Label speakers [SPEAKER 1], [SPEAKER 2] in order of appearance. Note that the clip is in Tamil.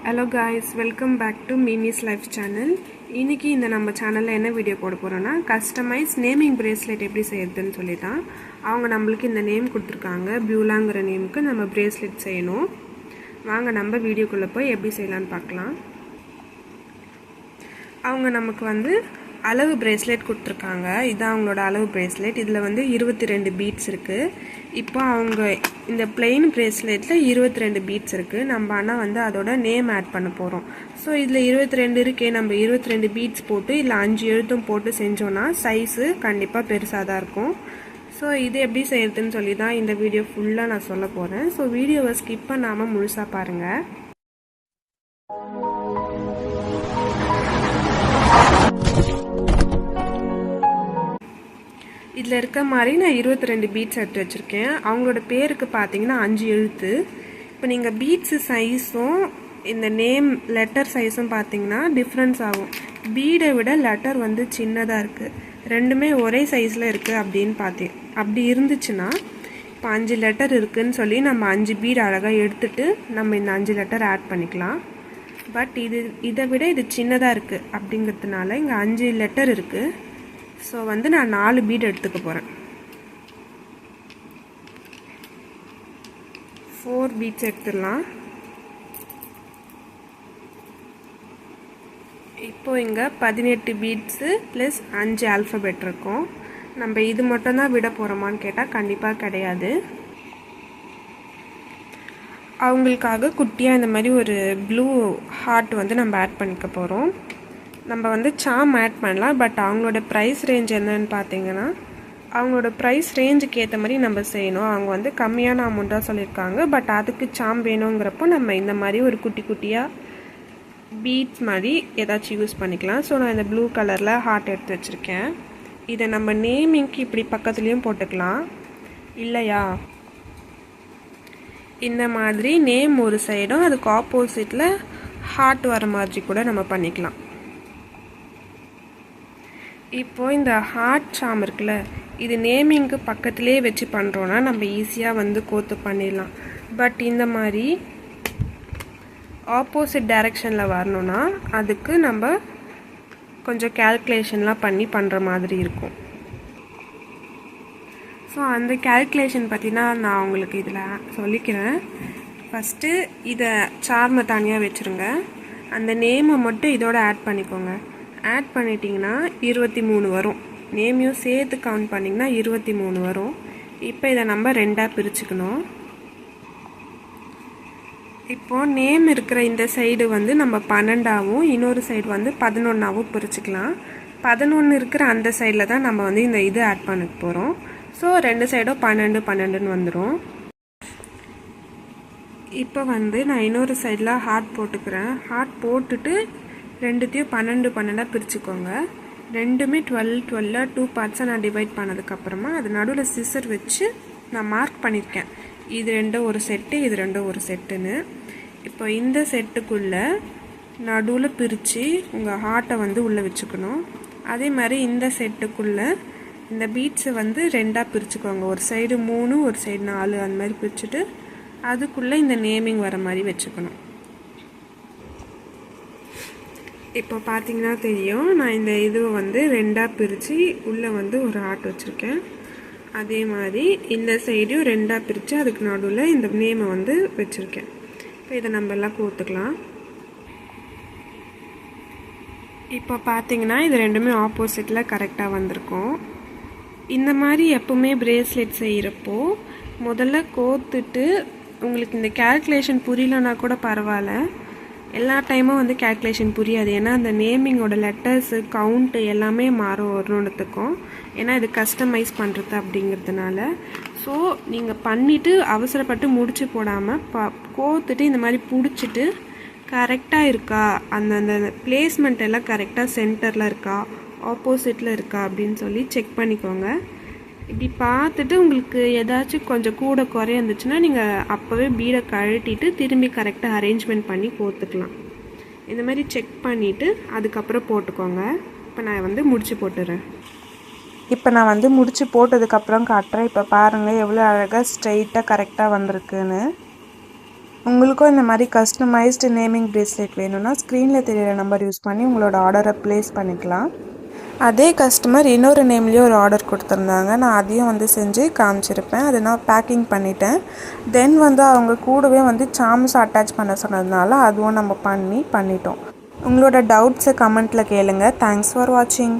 [SPEAKER 1] Hello guys, welcome back to Mimi's Life channel. இன்னைக்கு இந்த நம்ம சேனல்ல என்ன வீடியோ போட போறோம்னா கஸ்டமைஸ் நேமிங் பிரேஸ்லெட் எப்படி செய்யறதுன்னு சொல்லி தான். அவங்க நமக்கு இந்த நேம் கொடுத்திருக்காங்க. பியூலாங்கற நேமுக்கு நம்ம பிரேஸ்லெட் செய்யணும். வாங்க நம்ம வீடியோக்குள்ள போய் எப்படி செய்யலாம்னு பார்க்கலாம். அவங்க நமக்கு அளவு பிரேஸ்லெட் கொடுத்திருக்காங்க. இது அவங்களோட அளவு பிரேஸ்லெட். இதுல 22 பீட்ஸ் இருக்கு. இப்போ அவங்க இந்த plain பிரேஸ்லெட்ல 22 பீட்ஸ் இருக்கு. நம்ம ஆனா அதோட நேம் ஆட் பண்ண போறோம். சோ இதுல 22 இருக்கே, நம்ம 22 பீட்ஸ் போட்டு இல்ல 5 எழுத்தும் போட்டு செஞ்சோம்னா சைஸ் கண்டிப்பா பெருசா தான் இருக்கும். சோ இது எப்படி செய்யறதுன்னு சொல்லி தான் இந்த வீடியோ ஃபுல்லா நான் சொல்ல போறேன். சோ வீடியோவை ஸ்கிப் பண்ணாம முழுசா பாருங்க. இதில் இருக்க மாதிரி நான் 22 பீட்ஸ் எடுத்து வச்சுருக்கேன். அவங்களோட பேருக்கு பார்த்தீங்கன்னா 5 எழுத்து. இப்போ நீங்கள் பீட்ஸு சைஸும் இந்த நேம் லெட்டர் சைஸும் பார்த்தீங்கன்னா டிஃப்ரென்ஸ் ஆகும். பீடை விட லெட்டர் சின்னதாக இருக்குது. ரெண்டுமே ஒரே சைஸில் இருக்குது அப்படி இருந்துச்சுன்னா இப்போ 5 லெட்டர் இருக்குதுன்னு சொல்லி நம்ம 5 பீடு அழகாக எடுத்துட்டு நம்ம இந்த 5 லெட்டர் ஆட் பண்ணிக்கலாம். பட் இதை விட இது சின்னதாக இருக்குது அப்படிங்கிறதுனால இங்கே 5 லெட்டர் இருக்குது. ஸோ நான் 4 பீட் எடுத்துக்க போகிறேன். 4 பீட்ஸ் எடுத்துடலாம். இப்போ இங்கே 18 பீட்ஸு ப்ளஸ் 5 ஆல்ஃபபெட் இருக்கும். நம்ம இது மட்டும்தான் விட போகிறோமான்னு கேட்டால் கண்டிப்பாக கிடையாது. அவங்களுக்காக குட்டியாக இந்த மாதிரி ஒரு ப்ளூ ஹார்ட் நம்ம ஆட் பண்ணிக்க போகிறோம். நம்ம சாம் ஆட் பண்ணலாம். பட் அவங்களோட ப்ரைஸ் ரேஞ்ச் என்னன்னு பார்த்தீங்கன்னா அவங்களோட ப்ரைஸ் ரேஞ்சுக்கு ஏற்ற மாதிரி நம்ம செய்யணும். அவங்க கம்மியான அமௌண்ட்டாக சொல்லியிருக்காங்க. பட் அதுக்கு சாம் வேணுங்கிறப்போ நம்ம இந்த மாதிரி ஒரு குட்டி குட்டியாக பீட்ஸ் மாதிரி ஏதாச்சும் யூஸ் பண்ணிக்கலாம். ஸோ நான் இந்த ப்ளூ கலரில் ஹார்ட் எடுத்து வச்சுருக்கேன். இதை நம்ம நேமிங்க்கு இப்படி பக்கத்துலேயும் போட்டுக்கலாம். இல்லையா இந்த மாதிரி நேம் ஒரு சைடும் அதுக்கு ஆப்போசிட்டில் ஹார்ட் வர மாதிரி கூட நம்ம பண்ணிக்கலாம். இப்போ இந்த ஹார்ட் சாம் இருக்குல்ல, இது நேமிங்க்கு பக்கத்திலே வச்சு பண்ணுறோன்னா நம்ம ஈஸியாக கோத்து பண்ணிடலாம். பட் இந்த மாதிரி ஆப்போசிட் டைரெக்ஷனில் வரணுன்னா அதுக்கு நம்ம கொஞ்சம் கேல்குலேஷன்லாம் பண்ணி பண்ணுற மாதிரி இருக்கும். ஸோ அந்த கேல்குலேஷன் பற்றினா நான் உங்களுக்கு இதில் சொல்லிக்கிறேன். ஃபஸ்ட்டு இதை சார்மை தனியாக வச்சுருங்க. அந்த நேமை மட்டும் இதோட ஆட் பண்ணிக்கோங்க. ஆட் பண்ணிட்டீங்கன்னா 23 வரும். நேமையும் சேர்த்து கவுண்ட் பண்ணிங்கன்னா 23 வரும். இப்போ இதை நம்ம 2ஆக பிரிச்சுக்கணும். இப்போது நேம் இருக்கிற இந்த சைடு நம்ம 12ஆகவும் இன்னொரு சைடு 11ஆகவும் பிரிச்சுக்கலாம். 11 இருக்கிற அந்த சைடில் தான் நம்ம இந்த இது ஆட் பண்ண போகிறோம். ஸோ 2 சைடும் 12 12ன்னு வந்துடும். இப்போ நான் இன்னொரு சைடில் ஹார்ட் போட்டுக்கிறேன். ஹார்ட் போட்டுட்டு ரெண்டுத்தையும் 12 12ஆக பிரிச்சுக்கோங்க. ரெண்டுமே 12 12 2 பார்ட்ஸாக நான் டிவைட் பண்ணதுக்கப்புறமா அது நடுவில் சிசர் வச்சு நான் மார்க் பண்ணியிருக்கேன். இது ரெண்டும் ஒரு செட்டு, இது ரெண்டும் ஒரு செட்டுன்னு. இப்போ இந்த செட்டுக்குள்ளே நடுவில் பிரித்து உங்கள் ஹார்ட்டை உள்ளே வச்சுக்கணும். அதே மாதிரி இந்த செட்டுக்குள்ளே இந்த பீட்ஸை 2ஆக பிரிச்சுக்கோங்க. ஒரு சைடு 3 ஒரு சைடு 4 அந்த மாதிரி பிரிச்சுட்டு அதுக்குள்ளே இந்த நேமிங் வர மாதிரி வச்சுக்கணும். இப்போ பார்த்தீங்கன்னா தெரியும், நான் இந்த இதுவை 2ஆக பிரித்து உள்ளே ஒரு ஹார்ட் வச்சுருக்கேன். அதே மாதிரி இந்த சைடையும் 2ஆக பிரித்து அதுக்கு நடுவில் இந்த நேமை வச்சுருக்கேன். இப்போ இதை நம்ம எல்லாம் கோத்துக்கலாம். இப்போ பார்த்தீங்கன்னா இது ரெண்டுமே ஆப்போசிட்டில் கரெக்டாக வந்திருக்கும். இந்த மாதிரி எப்போவுமே பிரேஸ்லெட் செய்கிறப்போ முதல்ல கோத்துட்டு உங்களுக்கு இந்த கேல்குலேஷன் புரியலன்னா கூட பரவாயில்ல. எல்லா டைமும் கேல்குலேஷன் புரியாது. ஏன்னா அந்த நேமிங்கோட லெட்டர்ஸு கவுண்ட்டு எல்லாமே மாறும் ஒன்றுத்துக்கும். ஏன்னா இது கஸ்டமைஸ் பண்ணுறது அப்படிங்கிறதுனால. ஸோ நீங்கள் பண்ணிவிட்டு அவசரப்பட்டு முடிச்சு போடாமல் கோத்துட்டு இந்த மாதிரி பிடிச்சிட்டு கரெக்டாக இருக்கா, அந்த பிளேஸ்மெண்ட் எல்லாம் கரெக்டாக சென்டரில் இருக்கா ஆப்போசிட்டில் இருக்கா அப்படின்னு சொல்லி செக் பண்ணிக்கோங்க. இப்படி பார்த்துட்டு உங்களுக்கு ஏதாச்சும் கொஞ்சம் கூட குறைய இருந்துச்சுன்னா நீங்கள் அப்போவே பீடை கழட்டிட்டு திரும்பி கரெக்டாக அரேஞ்ச்மெண்ட் பண்ணி கோத்துக்கலாம். இந்த மாதிரி செக் பண்ணிவிட்டு அதுக்கப்புறம் போட்டுக்கோங்க. இப்போ நான் முடிச்சு போட்டுறேன்.
[SPEAKER 2] இப்போ நான் முடிச்சு போட்டதுக்கப்புறம் காட்டுறேன். இப்போ பாருங்கள் எவ்வளோ அழகாக ஸ்ட்ரைட்டாக கரெக்டாக வந்திருக்குன்னு. உங்களுக்கும் இந்த மாதிரி கஸ்டமைஸ்டு நேமிங் பிரேஸ்லெட் வேணும்னா ஸ்க்ரீனில் தெரியிற நம்பர் யூஸ் பண்ணி உங்களோட ஆர்டரை ப்ளேஸ் பண்ணிக்கலாம். அதே கஸ்டமர் இன்னொரு நேம்லேயும் ஒரு ஆர்டர் கொடுத்துருந்தாங்க. நான் அதையும் வந்து செஞ்சு காமிச்சிருப்பேன். அதை நான் பேக்கிங் பண்ணிட்டேன். தென் வந்து அவங்க கூடவே வந்து சாம்ஸ் அட்டாச் பண்ண சொன்னதுனால அதுவும் நம்ம பண்ணிட்டோம். உங்களோட டவுட்ஸை கமெண்ட்டில் கேளுங்க. தேங்க்ஸ் ஃபார் வாட்சிங்.